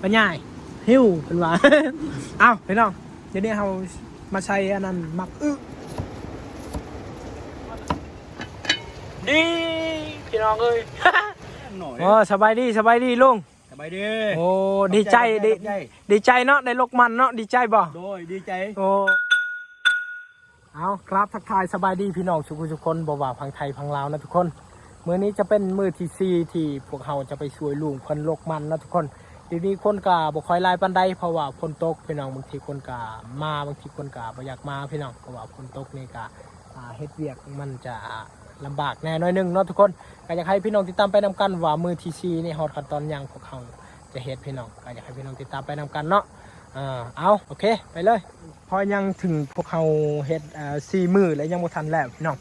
ปัญญาหิวเป็นว่า เอ้าพี่น้องเดี๋ยวนี้เรามาใช้อันนั้นมักดีพี่น้องเอ้ย โอ้สบายดีลุงสบายดีโอ้ดีใจดีใจเนาะได้ลกมันเนาะดีใจบ่โดยดีใจโอ้เอาครับทักทายสบายดีพี่น้องทุกคนบ่ว่าพังไทยพังลาวนะทุกคนมื้อนี้จะเป็นมื้อที่4ที่พวกเราจะไปช่วยลุงเพิ่นลกมันนะทุกคนทีนี้คนกะบ่ค่อยหลายปานใดเพราะว่าฝนตกพี่น้องบางทีคนกะมาบางทีคนกะบ่อยากมาพี่น้องเพราะว่าฝนตกนี่กะเฮ็ดเวียกมันจะลำบากแน่น้อยนึงเนาะทุกคนก็อยากให้พี่น้องติดตามไปนำกันว่ามื้อที่4นี่ฮอดขั้นตอนยังพวกเราจะเฮ็ดพี่น้องก็อยากให้พี่น้องติดตามไปนำกันเนาะเอาโอเคไปเลยพอยังถึงพวกเขาเฮ็ด4 มื้อแล้วยังบ่ทันแล้วพี่น้อง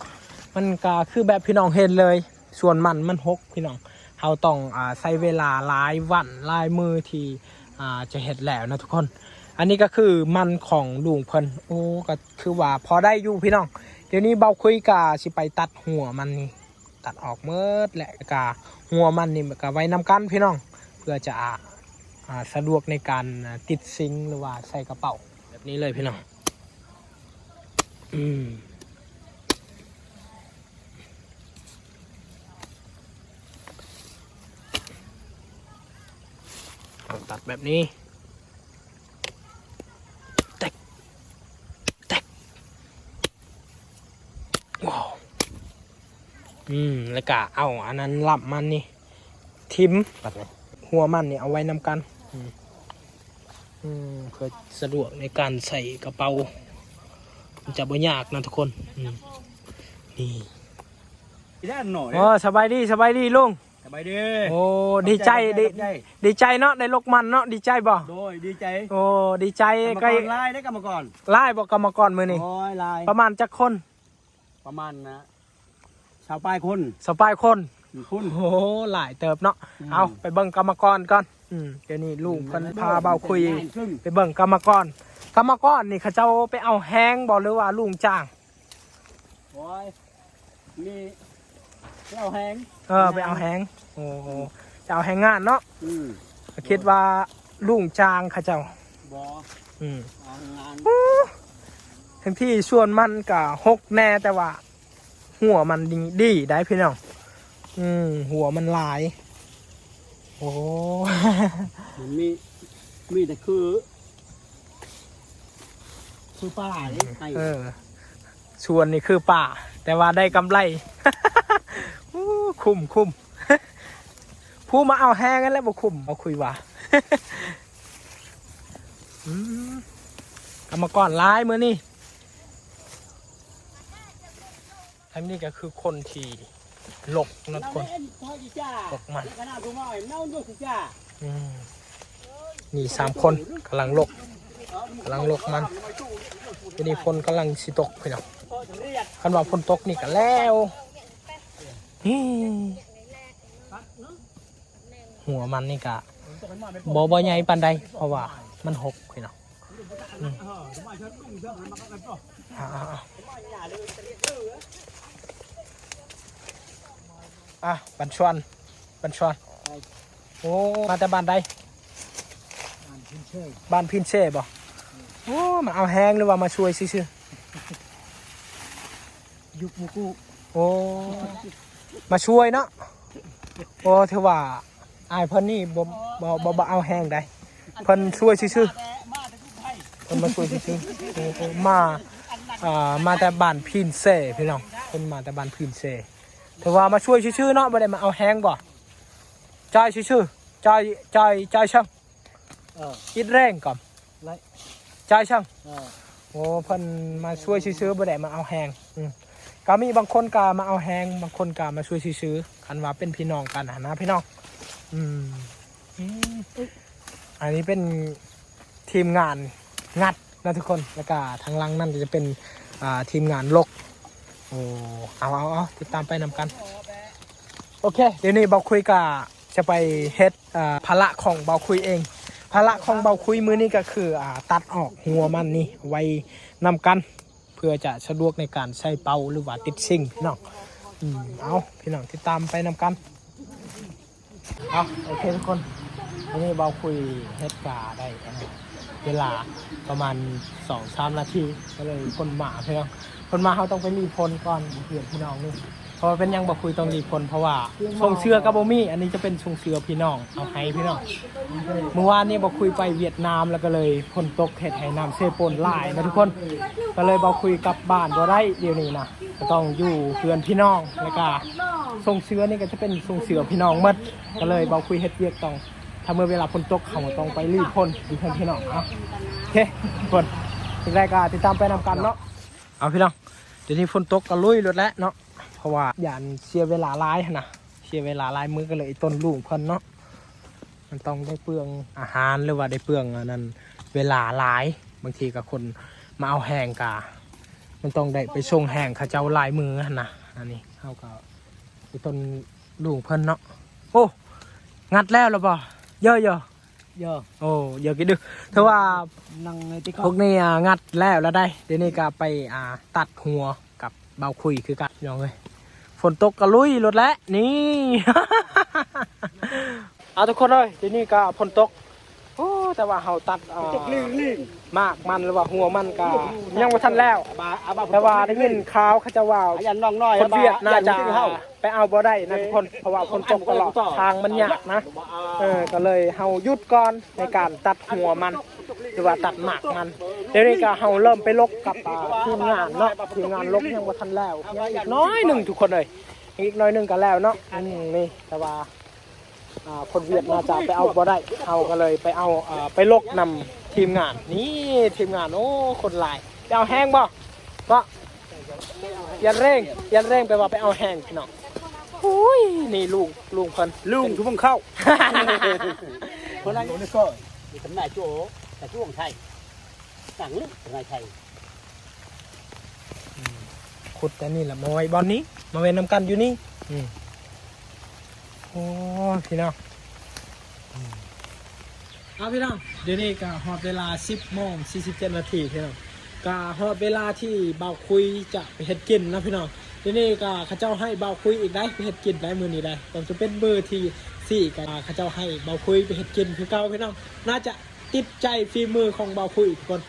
มันก็คือแบบพี่น้องเฮ็ดเลยส่วนมันหกพี่น้องเราต้องใช้เวลาหลายวันหลายมื้อที่จะเฮ็ดแล้วนะทุกคนอันนี้ก็คือมันของลุงเพิ่นโอ้ก็คือว่าพอได้อยู่พี่น้องเดี๋ยวนี้เบาคุยกะสิไปตัดหัวมันนี่ตัดออกเมิดแหละกะหัวมันนี่ก็ไว้นำกันพี่น้องเพื่อจะสะดวกในการติดซิงหรือว่าใส่กระเป๋าแบบนี้เลยพี่น้องตัดแบบนี้แตกว้าวแล้วก็เอาอันนั้นลับมันนี่ทิมแบบนี้หัวมันนี่เอาไว้นำกันเพื่อสะดวกในการใส่กระเป๋ามันจะบ่ยากนะทุกคนนี่โอ้สบายดีลุงสบายดีโอ้ดีใจดีใจเนาะได้ลกมันเนาะดีใจบ่โดยดีใจโอ้ดีใจใกล้ไล่ได้กรรมกรไล่บอกกรรมกรมือนี่โอ้ยไล่ประมาณจักคนประมาณนะชาวป้ายคนคุณโอ้หลายเติบเนาะเอาไปเบิ่งกรรมกรก่อนเดี๋ยวนี้ลุงเพิ่นพาเบาคุยไปเบิ่งกรรมกรนี่เขาเจ้าไปเอาแห้งบ่หรือว่าลุงจ้างโอ้ยมีไปเอาแห้งไปเอาแห้งโอ้จะเอาแห้งงานเนาะคิดว่าลุงจ้างเขาเจ้าบ่เอางานทั้งที่ส่วนมันก็หกแน่แต่ว่าหัวมันดีได้พี่น้องหัวมันลายโอ้มันมีแต่คือป่าส่วนนี่คือป่าแต่ว่าได้กำไร คุ้มผู้มาเอาแห้งกันแล้วบ่คุ้มเอาคุยว่ากรรมกรร้ายมือนี่ทั้งนี้ก็คือคนที่หลกนะคนหลกมันนี่3 คนกำลังหลกมันทีนี้คนกำลังสิตกพี่น้องคันว่าฝนตกนี่ก็แล้วหัวมันนี่กะบ่ใหญ่ปานใดเพราะว่ามันหกพี่น้องบัญชวนโอ้มาแต่บ้านใดบ้านพินเช่บ่โอ้มาเอาแห้งหรือว่ามาช่วยซื่อยุกมุกุโอ้มาช่วยเนาะโอ้เทว่าอายเพิ่นนี่บ่เอาแห้งได้เพิ่นช่วยซื่อเพิ่นมาช่วยซื่อมาแต่บ้านพินเซ่พี่น้องเพิ่นมาแต่บ้านพินเซ่แต่ว่ามาช่วยซื่อเนาะบ่ได้มาเอาแห้งบ่จ่ายซื่อจ่ายช่างคิดแรงก่อนจ่ายช่างโอ้เพิ่นมาช่วยซื่อบ่ได้มาเอาแห้งก็มีบางคนก็มาเอาแห้งบางคนก็มาช่วยซื่อคันว่าเป็นพี่น้องกันนะพี่น้องอันนี้เป็นทีมงานงัดนะทุกคนแล้วก็ทางหลังนั่นจะเป็นทีมงานลกโอ้เอาติดตามไปนำกันโอเคเดี๋ยวนี้เบาคุยก็จะไปเฮ็ดภาระของเบาคุยเองภาระของเบาคุยมือนี้ก็คือตัดออกหัวมันนี่ไว้นำกันเพื่อจะสะดวกในการใช้เป่าหรือว่าติดซิงพี่น้องเอาพี่น้องติดตามไปนำกันเอาโอเคทุกคน วันนี้เบาคุยเฮ็ดกาได้เวลาประมาณ 2-3 นาทีก็เลยคนมาพี่น้องคนมาเขาต้องไปรีพลก่อนเพื่อนพี่น้องนี่เพราะว่าเป็นยังบอกคุยต้องรีพลเพราะว่าทรงเชือกับโบมี่อันนี้จะเป็นทรงเชือพี่น้องเอาให้พี่น้องเมื่อวานนี้บอกคุยไปเวียดนามแล้วก็เลยฝนตกเห็ดให้น้ำเซปนหลายนะทุกคนก็เลยบอกคุยกลับบ้านบ่ได้เดี๋ยวนี้นะก็ต้องอยู่เพื่อนพี่น้องแล้วก็ทรงเชือนี่ก็จะเป็นทรงเชือพี่น้องหมดก็เลยบอกคุยเฮ็ดเวียกต้องถ้าเมื่อเวลาฝนตกเขาต้องไปรีพลอยู่เพื่อนพี่น้องเอาโอเคทุกคนถึงได้ก็ติดตามไปนำกันเนาะเอาพี่น้องเดี๋ยวนี้ฝนตกก็ลุยรถแล้วเนาะเพราะว่าอย่าเสียเวลาหลายนะเสียเวลาหลายมือก็เลยต้นลูกเพิ่นเนาะมันต้องได้เปลืองอาหารหรือว่าได้เปลืองอันนั้นเวลาหลายบางทีกับคนมาเอาแห้งกามันต้องได้ไปส่งแห้งเขาเจ้าลายมือนะอันนี้เขาก็ไปต้นลูกเพิ่นเนาะโอ้งัดแล้วหรือเปล่าเยอะโอ้เยอะกินดูเพราะว่านั่งในติ๊กพวกนี้งัดแล้วได้เดี๋ยวนี้ก็ไปตัดหัวกับเบาคุยคือกันน้องเลยฝนตกกระลุยรถแล้วนี่ เอาทุกคนเลยเดี๋ยวนี้ก็ฝนตกโอ้แต่ว่าเขาตัดมากมันหรือว่าหัวมันก็ยังไม่ทันแล้วแต่ว่าได้ยินข่าวเขาจะว่าคนเวียดน่าจะไปเอาบ่ได้นะทุกคนเพราะว่าฝนตกตลอดทางมันยากนะก็เลยเฮาหยุดก่อนในการตัดหัวมันหรือว่าตัดหมากมันเดี๋ยวนี้ก็เฮาเริ่มไปลกกับทีมงานเนาะทีมงานลกยังบ่ทันแล้วยังอีกน้อยหนึ่งทุกคนเลยอีกน้อยหนึ่งก็แล้วเนาะนี่แต่ว่าคนเวียดน่าจะไปเอาบ่ได้เอาก็เลยไปเอาไปลกนำทีมงานนี่ทีมงานโอ้คนหลายไปเอาแห้งบ่ยันเร่งไปว่าไปเอาแห้งพี่น้องโอ้ยนี่ลุงเพิ่นลุงทุกคนเข้าคนนั้นนี่ก็มีตำแหน่งจู่แต่จู่ของไทยสั่งลึกของไทยขุดแต่นี่แหละมาไว้บอลนี้มาเว้นนำกันอยู่นี่โอ้พี่น้องเอาพี่น้องเดี๋ยวนี้ก็ฮอดเวลา 10:47 นาทีพี่น้องก็ฮอดเวลาที่เบาคุยจะไปเฮ็ดกินนะพี่น้องเดี๋ยวนี้ก็ข้าเจ้าให้เบาคุยอีกได้ไปเฮ็ดกินได้มื้อนี้ได้ต้องจะเป็นเบอร์ที่4ก็ข้าเจ้าให้เบาคุยไปเฮ็ดกินคือเก่าพี่น้องน่าจะติดใจฝีมือของเบาคุยทุกคน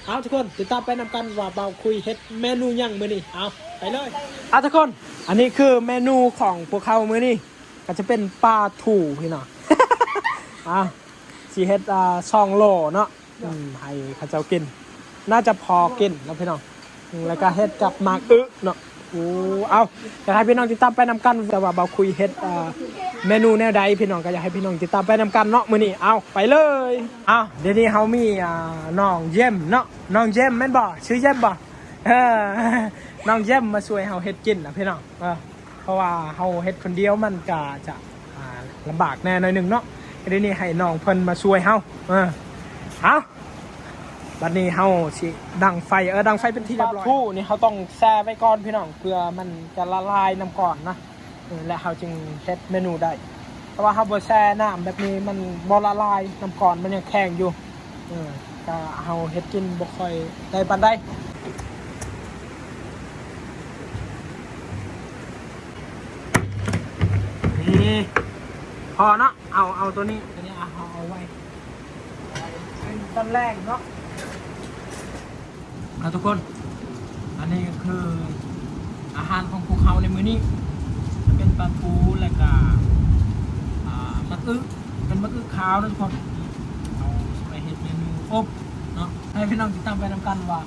เอาทุกคนติดตามไปนำกันว่าเบาคุยเฮ็ดเมนูยังมื้อนี้เอาไปเลยเอาทุกคนอันนี้คือเมนูของพวกเขามื้อนี้ก็จะเป็นปลาถูพี่น้อง สิเฮ็ด2 โลเนาะให้เขาเจ้ากินน่าจะพอกินนะพี่น้องแล้วก็เฮ็ดกับหมากเนาะโอ้เอาอยากให้พี่น้องติดตามไปนำกันแต่ว่าเบาคุยเฮ็ดเมนูแนวใดพี่น้องก็อยากให้พี่น้องติดตามไปนำกันเนาะมื้อนี้เอาไปเลยเอาเดี๋ยวนี้เฮามีน้องเยี่ยมเนาะน้องเยี่ยมแม่นบ่ชื่อเยี่ยมบ่น้องเยี่ยมมาช่วยเฮาเฮ็ดกินนะพี่น้องเพราะว่าเฮาเฮ็ดคนเดียวมันก็จะลำบากแน่หน่อยนึงเนาะเดี๋ยวนี้ให้น้องเพิ่นมาช่วยเฮาเอาบัดนี้เฮาสิดังไฟดังไฟเป็นที่เรียบร้อยนี่เขาต้องแช่ไว้ก่อนพี่น้องเพื่อมันจะละลายน้ำก่อนนะและเฮาจึงเฮ็ดเมนูได้เพราะว่าเฮาบ่แช่น้ำแบบนี้มันบ่ละลายน้ำก่อนมันยังแข็งอยู่ก็เฮาเฮ็ดกินบ่ค่อยได้ปานใดนี่พอเนาะเอาตัวนี้เอาไว้เป็นตอนแรกเนาะทุกคนอันนี้ก็คืออาหารของพวกเขาในมื้อนี้เป็นปลาทูและก็มะอึเป็นมะอึขาวนะทุกคนเอาไปเฮ็ดเมนูอบเนาะให้พี่น้องติดตามไปนำกันว่า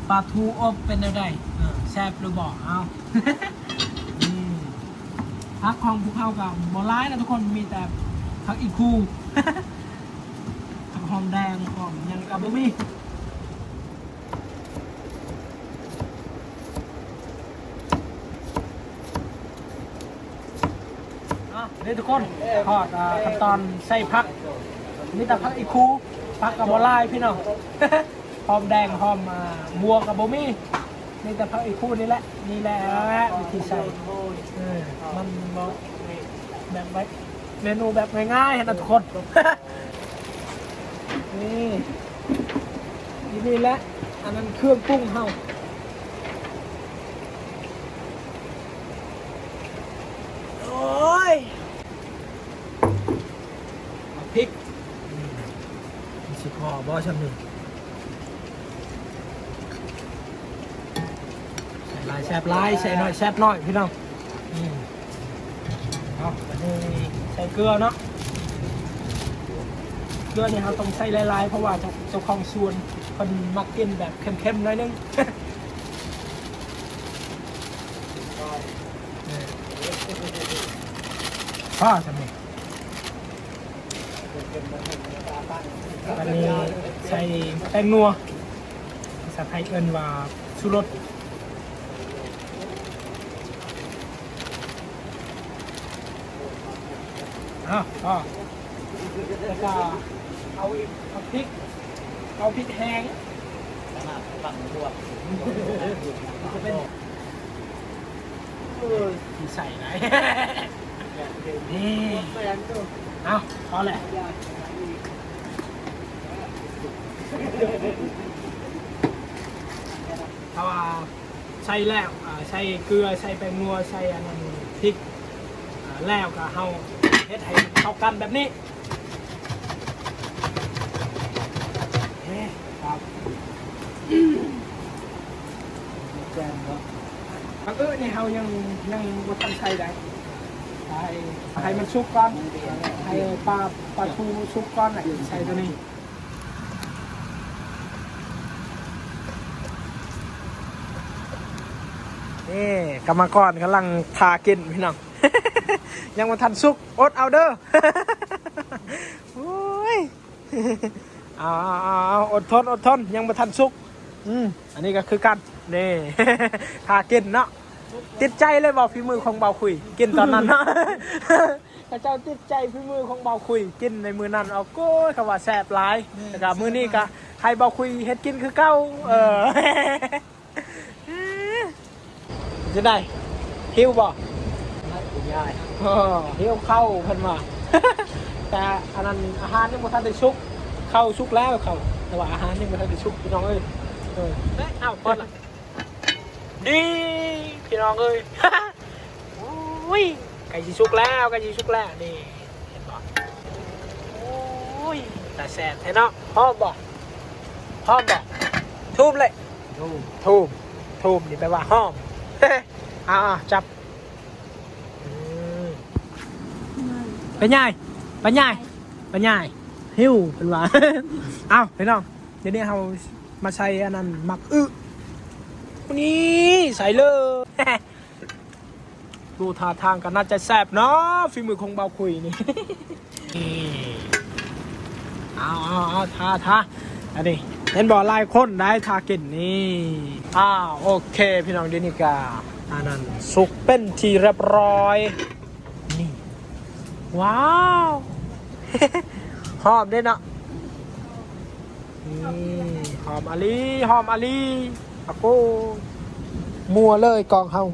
ปลาทูอบเป็นยังไงแซ่บหรือบ่เอา ผักของพวกเขากับบ่ร้ายนะทุกคนมีแต่ผักอีคู ผักหอมแดงหอมยังกับบ่มีนี่ทุกคนทอดขั้นตอนใส่ผักมีแต่ผักอีคูผักกับบ่ร้ายพี่น้อง หอมแดงหอมบัวกับบ่มีมีแต่ผักอีคูนี่แหละวิธีใส่มันแบบเมนูแบบง่ายๆนะทุกคน นี่แหละอันนั้นเครื่องปรุงเฮาโอ้ย บ่ชำนี่ใส่ลายแซบลายใส่หน่อยแซบหน่อยพี่น้องเอาวันนี้ใส่เกลือเนาะเกลือเนี่ยเราต้องใส่หลายๆเพราะว่าเจ้าของสวนคนมักกินแบบเข้มๆหน่อยนึงพ่อชำนี่วันนี้ใส่แป้งนัวภาษาไทยเอิ้นว่าชูรสอ้าวแล้วก็เอาพริกแห้งฝั่งตัวจะเป็นที่ใส่ไหนนี่เอาพอแหละถ้าว่าใส่แล้วใส่เกลือใส่แป้งนัวใส่อันนั้นพริกแล้วก็เฮาเฮ็ดให้เข้ากันแบบนี้ครับแกงเนาะบางนี่เฮายังบ่ทันใส่ได้ให้มันสุกก่อนให้ปลาทูสุกก่อนใส่ตัวนี้นี่กรรมกรกำลังทากินพี่น้อง ยังมาทันสุกอดเอาเด้อ โอ้ยเอาอดทนยังมาทันสุกอันนี้ก็คือกันนี่ ทากินเนาะติดใจเลยบอกฝีมือของเบาคุยกินตอนนั้นเนาะ พระเจ้าติดใจฝีมือของเบาคุยกินในมือนั้นเอาโก้คำว่าแซ่บหลายแล้วก็มือนี้ก็ให้เบาคุยเฮ็ดกินคือเก่าจะได้หิวบ่หิวเข้าเพิ่นมา แต่อันนั้นอาหารยังบ่ทันได้ชุกเข้าชุกแล้วเข้าแต่ว่าอาหารยังบ่ทันได้ชุกพี่น้องเอ้ยอ้าวพอละดีพี่น้องเอ้ย โอ้ยไก่สิชุกแล้วนี่เห็นบ่โอ้ยแต่แซ่บแท้เนาะพร้อมบ่ทูบเลยทูบนี่แปลว่าหอม จับไปใหญ่หิวเป็นว่า เอาพี่น้องเดี๋ยวนี้เรามาใส่อันนั้นหมักนี่ใส่เลย ดูท่าทางกันน่าจะแซ่บเนาะฝีมือของเบาคุยนี่ เอาท่าอันนี้เห็นบ่อลายคนได้ทากินนี่โอเคพี่น้องเดนิกาอันนั้นสุกเป็นที่เรียบร้อยนี่ว้าว หอมด้วยเนาะนี่หอมอาลีอะโก้มัวเลยกองเฮา